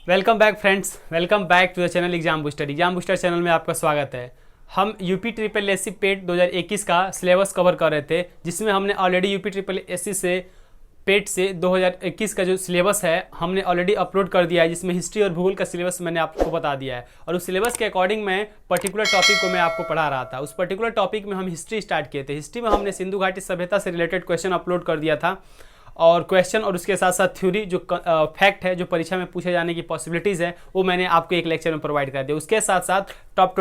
Welcome back friends, welcome back to the channel exam booster. Exam booster channel में आपका स्वागत है। हम यूपी ट्रिपल एससी पेट 2021 का सिलेबस कवर कर रहे थे, जिसमें हमने ऑलरेडी यूपी ट्रिपल एससी से पेट से 2021 का जो सिलेबस है हमने ऑलरेडी अपलोड कर दिया है, जिसमें हिस्ट्री और भूगोल का सिलेबस मैंने आपको बता दिया है। और उस सिलेबस के अकॉर्डिंग मैं पर्टिकुलर टॉपिक को मैं आपको पढ़ा रहा था। उस पर्टिकुलर टॉपिक में हम हिस्ट्री स्टार्ट किए थे। हिस्ट्री में हमने सिंधु घाटी सभ्यता से रिलेटेड क्वेश्चन अपलोड कर दिया था, और क्वेश्चन और उसके साथ साथ थ्योरी जो फैक्ट है, जो परीक्षा में पूछे जाने की पॉसिबिलिटीज़ है, वो मैंने आपको एक लेक्चर में प्रोवाइड कर दिया। उसके साथ साथ टॉप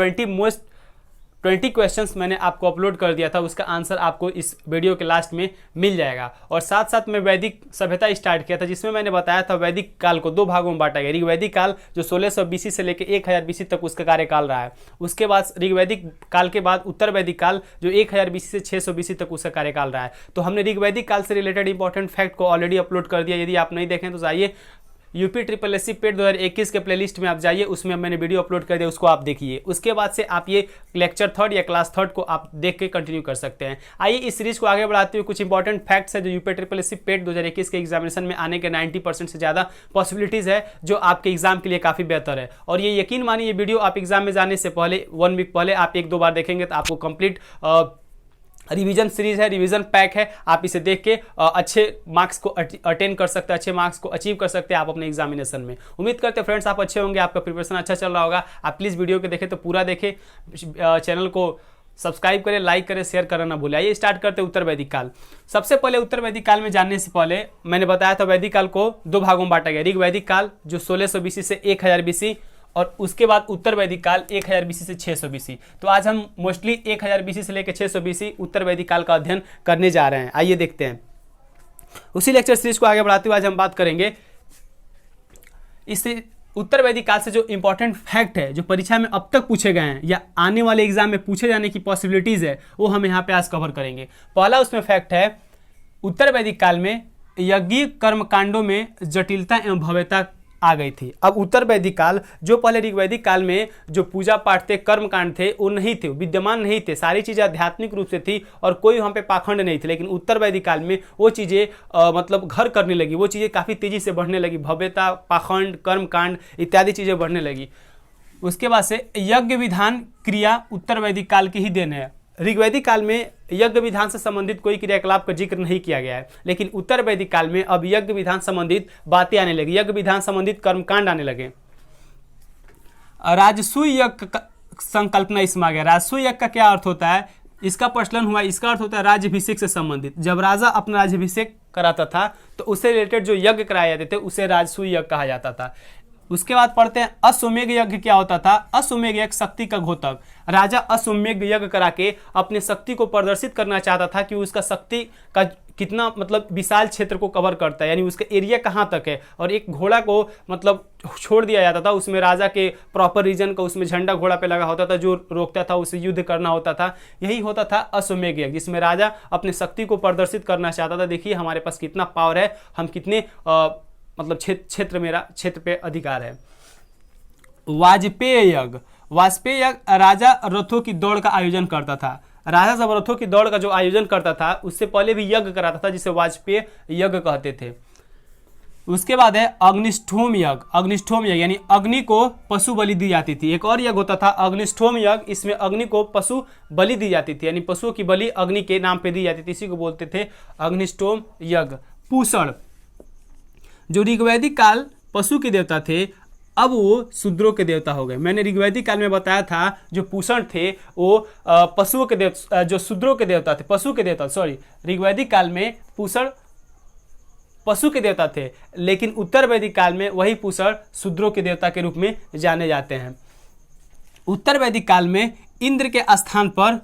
20 क्वेश्चंस मैंने आपको अपलोड कर दिया था, उसका आंसर आपको इस वीडियो के लास्ट में मिल जाएगा। और साथ साथ मैं वैदिक सभ्यता स्टार्ट किया था, जिसमें मैंने बताया था वैदिक काल को 2 भागों में बांटा गया। ऋग्वैदिक काल जो 1600 BC से लेकर 1000 BC तक उसका कार्यकाल रहा है। उसके बाद ऋग्वैदिक काल के बाद उत्तर वैदिक काल जो 1000 BC से 600 BC तक उसका कार्यकाल रहा है। तो हमने ऋग्वैदिक काल से रिलेटेड इंपॉर्टेंट फैक्ट को ऑलरेडी अपलोड कर दिया। यदि आप नहीं देखें तो जाइए यूपी ट्रिपल एससी पेट 2021 के प्लेलिस्ट में आप जाइए, उसमें मैंने वीडियो अपलोड कर दिया, उसको आप देखिए। उसके बाद से आप ये लेक्चर 3 या क्लास 3 को आप देख के कंटिन्यू कर सकते हैं। आइए इस सीरीज को आगे बढ़ाते हुए कुछ इंपॉर्टेंट फैक्ट्स है जो यूपी ट्रिपल एससी पेट 2021 के एग्जामिनेशन में आने के 90% से ज़्यादा पॉसिबिलिटीज़ है, जो आपके एग्जाम के लिए काफ़ी बेहतर है। और ये यकीन मानिए, ये वीडियो आप एग्जाम में जाने से पहले 1 वीक पहले आप 1-2 बार देखेंगे तो आपको कंप्लीट रिवीजन सीरीज है, रिवीजन पैक है। आप इसे देख के अच्छे मार्क्स को अटेन कर सकते हैं, अच्छे मार्क्स को अचीव कर सकते हैं आप अपने एग्जामिनेशन में। उम्मीद करते हैं फ्रेंड्स आप अच्छे होंगे, आपका प्रिपरेशन अच्छा चल रहा होगा। आप प्लीज़ वीडियो को देखें तो पूरा देखें, चैनल को सब्सक्राइब करें, लाइक करें, शेयर करना ना भूलें। आइए स्टार्ट करते हैं उत्तर वैदिक काल। सबसे पहले उत्तर वैदिक काल में जानने से पहले मैंने बताया था वैदिक काल को 2 भागों में बांटा गया। ऋग्वैदिक काल जो 1600 BC से 1000 BC, और उसके बाद उत्तर वैदिक काल 1000 BC से 600 BC। तो आज हम मोस्टली 1000 BC से लेकर 600 BC उत्तर वैदिक काल का अध्ययन करने जा रहे हैं। आइए देखते हैं। उसी लेक्चर सीरीज को आगे बढ़ाते हुए आज हम बात करेंगे इस उत्तर वैदिक काल से जो इंपॉर्टेंट फैक्ट है, जो परीक्षा में अब तक पूछे गए हैं या आने वाले एग्जाम में पूछे जाने की पॉसिबिलिटीज है, वो हम यहाँ पे आज कवर करेंगे। पहला उसमें फैक्ट है, उत्तर वैदिक काल में यज्ञीय कर्मकांडों में जटिलता एवं भव्यता आ गई थी। अब उत्तर वैदिक काल, जो पहले ऋग्वैदिक काल में जो पूजा पाठ थे, कर्मकांड थे, वो नहीं थे, विद्यमान नहीं थे। सारी चीज़ें आध्यात्मिक रूप से थी और कोई वहाँ पे पाखंड नहीं थे। लेकिन उत्तर वैदिक काल में वो चीज़ें मतलब घर करने लगी, वो चीज़ें काफ़ी तेज़ी से बढ़ने लगी। भव्यता, पाखंड, कर्मकांड इत्यादि चीज़ें बढ़ने लगी। उसके बाद से यज्ञ विधान क्रिया उत्तर वैदिक काल की ही देन है। ऋग्वैदिक काल में यज्ञ विधान से संबंधित कोई क्रियाकलाप का जिक्र नहीं किया गया है, लेकिन उत्तर वैदिक काल में अब यज्ञ विधान संबंधित बातें आने लगी, यज्ञ विधान संबंधित कर्मकांड आने लगे। राजसूय यज्ञ का संकल्पना इसमें आ गया। राजसूय यज्ञ का क्या अर्थ होता है, इसका प्रचलन हुआ। इसका अर्थ होता है राज्याभिषेक से संबंधित। जब राजा अपना राज्याभिषेक कराता था तो उससे रिलेटेड जो यज्ञ कराए जाते थे उसे राजसूय यज्ञ कहा जाता था। उसके बाद पढ़ते हैं अश्वमेध यज्ञ क्या होता था। अश्वमेध यज्ञ शक्ति का घोतक। राजा अश्वमेध यज्ञ करा के अपने शक्ति को प्रदर्शित करना चाहता था कि उसका शक्ति का कितना मतलब विशाल क्षेत्र को कवर करता है, यानी उसका एरिया कहाँ तक है। और एक घोड़ा को मतलब छोड़ दिया जाता था, उसमें राजा के प्रॉपर रीजन का उसमें झंडा घोड़ा पे लगा होता था, जो रोकता था उसे युद्ध करना होता था। यही होता था अश्वमेध यज्ञ, जिसमें राजा अपने शक्ति को प्रदर्शित करना चाहता था। देखिए हमारे पास कितना पावर है, हम कितने मतलब क्षेत्र मेरा क्षेत्र पे अधिकार है। वाजपेय यज्ञ। वाजपेय यज्ञ राजा रथों की दौड़ का आयोजन करता था। राजा जब रथों की दौड़ का जो आयोजन करता था उससे पहले भी यज्ञ कराता था, जिसे वाजपेय यज्ञ कहते थे। उसके बाद है अग्निष्ठोम यज्ञ। अग्निष्ठोम यज्ञ यानी अग्नि को पशु बलि दी जाती थी। एक और यज्ञ होता था अग्निष्ठोम यज्ञ, इसमें अग्नि को पशु बलि दी जाती थी, यानी पशुओं की बलि अग्नि के नाम पे दी जाती थी। इसी को बोलते थे अग्निष्ठोम यज्ञ। पूषण, जो ऋग्वैदिक काल पशु के देवता थे, अब वो शूद्रों के देवता हो गए। मैंने ऋग्वैदिक काल में बताया था जो पूषण थे वो पशुओं के देवता, जो शूद्रों के देवता थे, पशु के देवता, सॉरी, ऋग्वैदिक काल में पूषण पशु के देवता थे, लेकिन उत्तर वैदिक काल में वही पूषण शूद्रों के देवता के रूप में जाने जाते हैं। उत्तर वैदिक काल में इंद्र के स्थान पर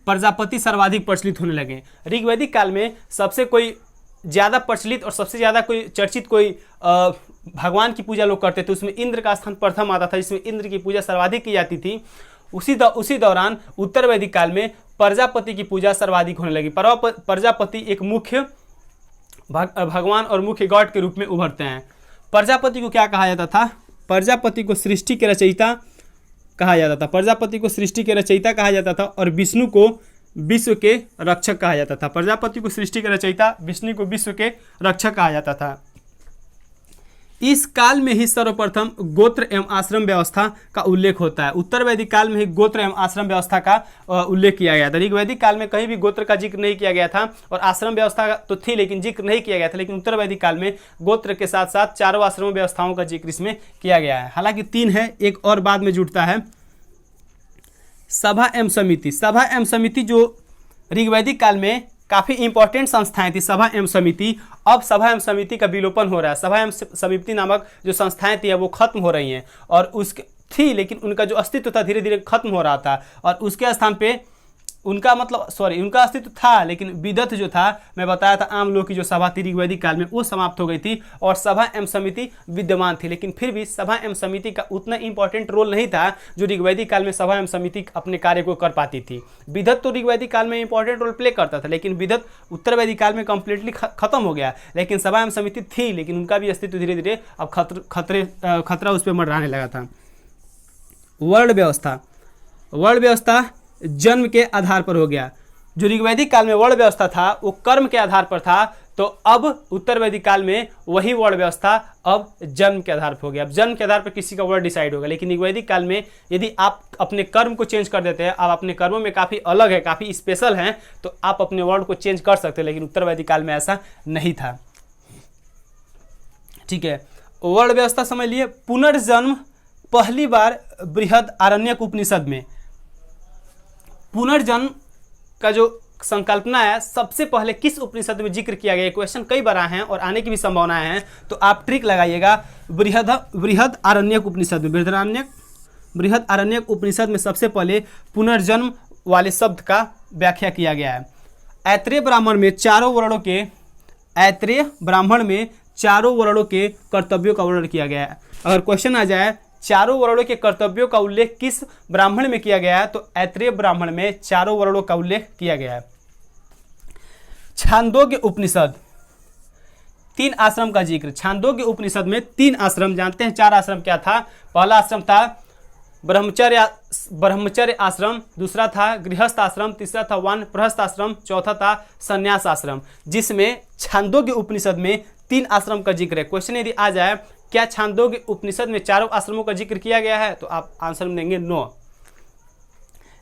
प्रजापति सर्वाधिक प्रचलित होने लगे। ऋग्वैदिक काल में सबसे कोई ज़्यादा प्रचलित और सबसे ज़्यादा कोई चर्चित कोई भगवान की पूजा लोग करते थे, उसमें इंद्र का स्थान प्रथम आता था, जिसमें इंद्र की पूजा सर्वाधिक की जाती थी। उसी दौरान उत्तर वैदिक काल में प्रजापति की पूजा सर्वाधिक होने लगी। प्रजापति एक मुख्य भगवान और मुख्य गॉड के रूप में उभरते हैं। प्रजापति को क्या कहा जाता था, प्रजापति को सृष्टि के रचयिता कहा जाता था। प्रजापति को सृष्टि के रचयिता कहा जाता था और विष्णु को विश्व के रक्षक कहा जाता था। प्रजापति को सृष्टि के रचयिता, विष्णु को विश्व के रक्षक कहा जाता था। इस काल में ही सर्वप्रथम गोत्र एवं आश्रम व्यवस्था का उल्लेख होता है। उत्तर वैदिक काल में ही गोत्र एवं आश्रम व्यवस्था का उल्लेख किया गया था। ऋग वैदिक काल में कहीं भी गोत्र का जिक्र नहीं किया गया था और आश्रम व्यवस्था तो थी लेकिन जिक्र नहीं किया गया था। लेकिन उत्तर वैदिक काल में गोत्र के साथ साथ चारों आश्रम व्यवस्थाओं का जिक्र इसमें किया गया है। हालांकि 3 है, एक और बाद में जुड़ता है। सभा एवं समिति। सभा एवं समिति जो ऋग वैदिक काल में काफ़ी इंपॉर्टेंट संस्थाएं थी, सभा एवं समिति, अब सभा एवं समिति का विलोपन हो रहा है। सभा एवं समिति नामक जो संस्थाएं थी वो खत्म हो रही हैं और उसके थी लेकिन उनका जो अस्तित्व था धीरे धीरे खत्म हो रहा था और उसके स्थान पे उनका उनका अस्तित्व था लेकिन विदत जो था, मैं बताया था आम लोग की जो सभा थी ऋग वैदिक काल में वो समाप्त हो गई थी और सभा एवं समिति विद्यमान थी। लेकिन फिर भी सभा एवं समिति का उतना इंपॉर्टेंट रोल नहीं था जो ऋग वैदिक काल में सभा एवं समिति अपने कार्य को कर पाती थी। विदत तो ऋग वैदिक काल में इंपॉर्टेंट रोल प्ले करता था लेकिन विदत उत्तर वैदिक काल में कंप्लीटली खत्म हो गया। लेकिन सभा एवं समिति थी लेकिन उनका भी अस्तित्व धीरे धीरे अब खतरा उस पर मंडराने लगा था। वर्ण व्यवस्था। वर्ण व्यवस्था जन्म के आधार पर हो गया। जो ऋग वैदिक काल में वर्ण व्यवस्था था वो कर्म के आधार पर था, तो अब उत्तर वैदिक काल में वही वर्ण व्यवस्था अब जन्म के आधार पर हो गया। अब जन्म के आधार पर किसी का वर्ण डिसाइड होगा। लेकिन ऋग वैदिक काल में यदि आप अपने कर्म को चेंज कर देते हैं, आप अपने कर्मों में काफ़ी अलग है, काफ़ी स्पेशल हैं, तो आप अपने वर्ण को चेंज कर सकते हैं। लेकिन उत्तर वैदिक काल में ऐसा नहीं था। ठीक है, वर्ण व्यवस्था समझ लिए। पुनर्जन्म पहली बार बृहद आरण्यक उपनिषद में पुनर्जन्म का जो संकल्पना है सबसे पहले किस उपनिषद में जिक्र किया गया? क्वेश्चन कई बार आए हैं और आने की भी संभावनाएं हैं, तो आप ट्रिक लगाइएगा। बृहद आरण्यक उपनिषद में, बृहद आरण्यक उपनिषद में सबसे पहले पुनर्जन्म वाले शब्द का व्याख्या किया गया है। ऐत्रेय ब्राह्मण में चारों वर्णों के कर्तव्यों का वर्णन किया गया है। अगर क्वेश्चन आ जाए चारों वर्णों के कर्तव्यों का उल्लेख किस ब्राह्मण में किया गया है, तो ऐत्रेय ब्राह्मण में चारों वर्णों का उल्लेख किया गया है। छांदोग्य उपनिषद 3 आश्रम का जिक्र। छांदोग्य उपनिषद में 3 आश्रम, जानते हैं 4 आश्रम क्या था? पहला आश्रम था ब्रह्मचर्य आश्रम, दूसरा था गृहस्थ आश्रम, तीसरा था वानप्रस्थ आश्रम, चौथा था संन्यास आश्रम, जिसमें छांदोग्य उपनिषद में 3 आश्रम का जिक्र है। क्वेश्चन यदि आ जाए क्या छांदोग्य उपनिषद में चारों आश्रमों का जिक्र किया गया है, तो आप आंसर में देंगे नो।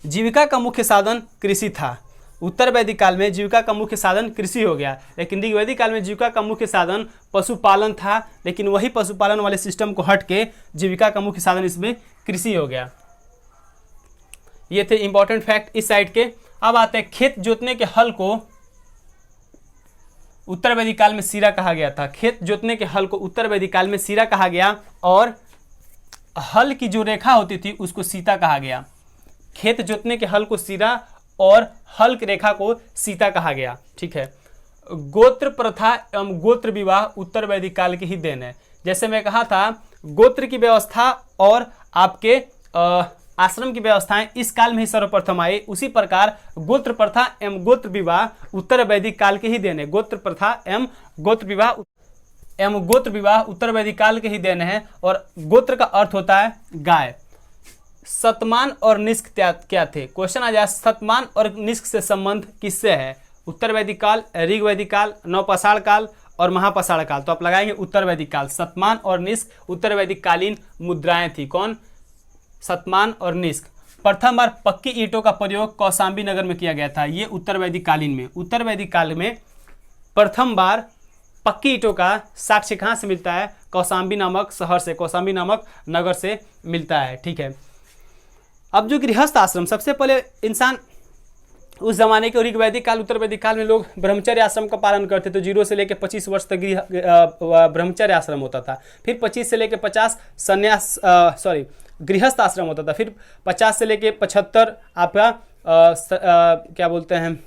जीविका का मुख्य साधन कृषि था। उत्तर वैदिक काल में जीविका का मुख्य साधन कृषि हो गया, लेकिन ऋग वैदिक काल में जीविका का मुख्य साधन पशुपालन था। लेकिन वही पशुपालन वाले सिस्टम को हट के जीविका का मुख्य साधन इसमें कृषि हो गया। ये थे इंपॉर्टेंट फैक्ट इस साइड के। अब आते हैं खेत जोतने के हल को उत्तर वैदिक काल में सीरा कहा गया था। खेत जोतने के हल को उत्तर वैदिक काल में सीरा कहा गया और हल की जो रेखा होती थी उसको सीता कहा गया। खेत जोतने के हल को सीरा और हल की रेखा को सीता कहा गया। ठीक है, गोत्र प्रथा एवं गोत्र विवाह उत्तर वैदिक काल की ही देन है। जैसे मैं कहा था गोत्र की व्यवस्था और आपके आश्रम की व्यवस्थाएं इस काल में ही सर्वप्रथम आई, उसी प्रकार गोत्र प्रथा एवं गोत्र विवाह उत्तर वैदिक काल के ही देन है। गोत्र प्रथा एवं गोत्र विवाह उत्तर वैदिक काल के ही देन है। और गोत्र का अर्थ होता है गाय। सतमान और निष्क क्या थे? क्वेश्चन आ जाए सतमान और निष्क से संबंध किससे है? उत्तर वैदिक काल, ऋग वैदिक काल, नवपाषाण काल और महापाषाण काल। तो आप लगाएंगे उत्तर वैदिक काल। सतमान और निष्क उत्तर वैदिक कालीन मुद्राएं थी। कौन? सतमान और निष्क। प्रथम बार पक्की ईंटों का प्रयोग कौशाम्बी नगर में किया गया था। ये उत्तर वैदिक कालीन में, उत्तर वैदिक काल में प्रथम बार पक्की ईंटों का साक्ष्य कहाँ से मिलता है? कौशाम्बी नामक शहर से, कौशाम्बी नामक नगर से मिलता है। ठीक है, अब जो गृहस्थ आश्रम, सबसे पहले इंसान उस जमाने के ऋग वैदिक काल उत्तर वैदिक काल में लोग ब्रह्मचर्य आश्रम का पालन करते। तो 0 से लेकर 25 वर्ष तक ब्रह्मचर्य आश्रम होता था। फिर 25 से लेकर 50 गृहस्थ आश्रम होता था। फिर 50 से लेकर 75 आपका क्या बोलते हैं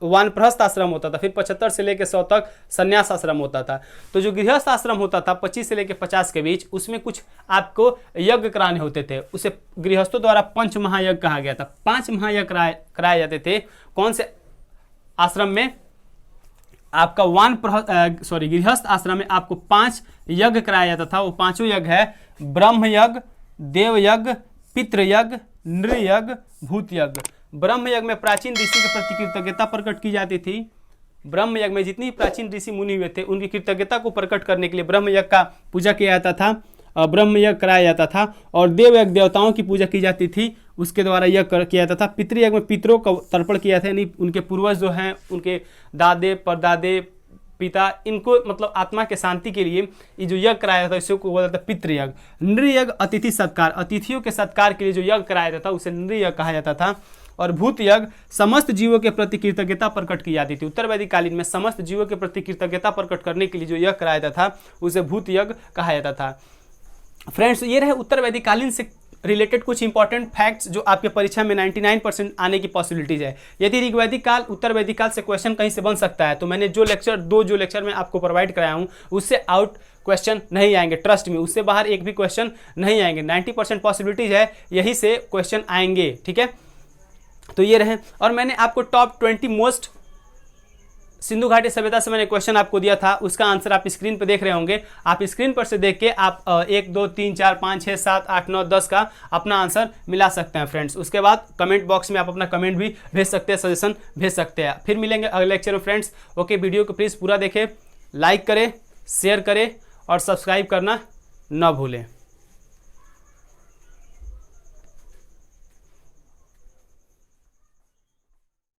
वानप्रस्थ आश्रम होता था। फिर 75 से लेकर 100 तक संन्यास आश्रम होता था। तो जो गृहस्थ आश्रम होता था 25 से लेकर 50 के बीच, उसमें कुछ आपको यज्ञ कराने होते थे। उसे गृहस्थों द्वारा पंच महायज्ञ कहा गया था। 5 महायज्ञ कराए जाते थे। कौन से आश्रम में? आपका गृहस्थ आश्रम में आपको 5 यज्ञ कराया जाता था। वो 5 यज्ञ है ब्रह्म यज्ञ, देव यज्ञ, पितृ यज्ञ, नृ यज्ञ, भूत यज्ञ। ब्रह्म यज्ञ में प्राचीन ऋषि के प्रति कृतज्ञता प्रकट की जाती थी। ब्रह्म यज्ञ में जितनी प्राचीन ऋषि मुनि हुए थे उनकी कृतज्ञता को प्रकट करने के लिए ब्रह्म यज्ञ का पूजा किया जाता था, ब्रह्म यज्ञ कराया जाता था। और देव यज्ञ देवताओं की पूजा की जाती थी, उसके द्वारा यज्ञ किया जाता था। पितृयज्ञ में पितरों का तर्पण किया था, यानी उनके पूर्वज जो हैं, उनके दादे परदादे पिता, इनको मतलब आत्मा के शांति के लिए ये जो यज्ञ कराया जाता है इसे को बोला जाता है पितृयज्ञ। नृयज्ञ अतिथि सत्कार, अतिथियों के सत्कार के लिए जो यज्ञ कराया जाता था उसे नृयज्ञ कहा जाता था। और भूत यज्ञ समस्त जीवों के प्रति कृतज्ञता प्रकट की जाती थी। उत्तर वैदिक कालीन में समस्त जीवों के प्रति कृतज्ञता प्रकट करने के लिए जो यज्ञ कराया जाता था उसे भूत यज्ञ कहा जाता था। फ्रेंड्स, ये रहे उत्तर वैदिक कालीन से रिलेटेड कुछ इंपॉर्टेंट फैक्ट्स जो आपके परीक्षा में 99% आने की पॉसिबिलिटीज है। यदि ऋग्वैदिक काल उत्तर वैदिक काल से क्वेश्चन कहीं से बन सकता है तो मैंने जो लेक्चर में आपको प्रोवाइड कराया हूँ उससे आउट क्वेश्चन नहीं आएंगे, ट्रस्ट में, उससे बाहर एक भी क्वेश्चन नहीं आएंगे। 90% पॉसिबिलिटीज है यही से क्वेश्चन आएंगे, ठीक है। तो ये रहे, और मैंने आपको टॉप 20 मोस्ट सिंधु घाटी सभ्यता से मैंने क्वेश्चन आपको दिया था, उसका आंसर आप स्क्रीन पर देख रहे होंगे। आप स्क्रीन पर से देख के आप 1 2 3 4 5 6 7 8 9 10 का अपना आंसर मिला सकते हैं फ्रेंड्स। उसके बाद कमेंट बॉक्स में आप अपना कमेंट भी भेज सकते हैं, सजेशन भेज सकते हैं। फिर मिलेंगे अगले लेक्चर में फ्रेंड्स। ओके, वीडियो को प्लीज़ पूरा देखें, लाइक करें, शेयर करें और सब्सक्राइब करना न भूलें।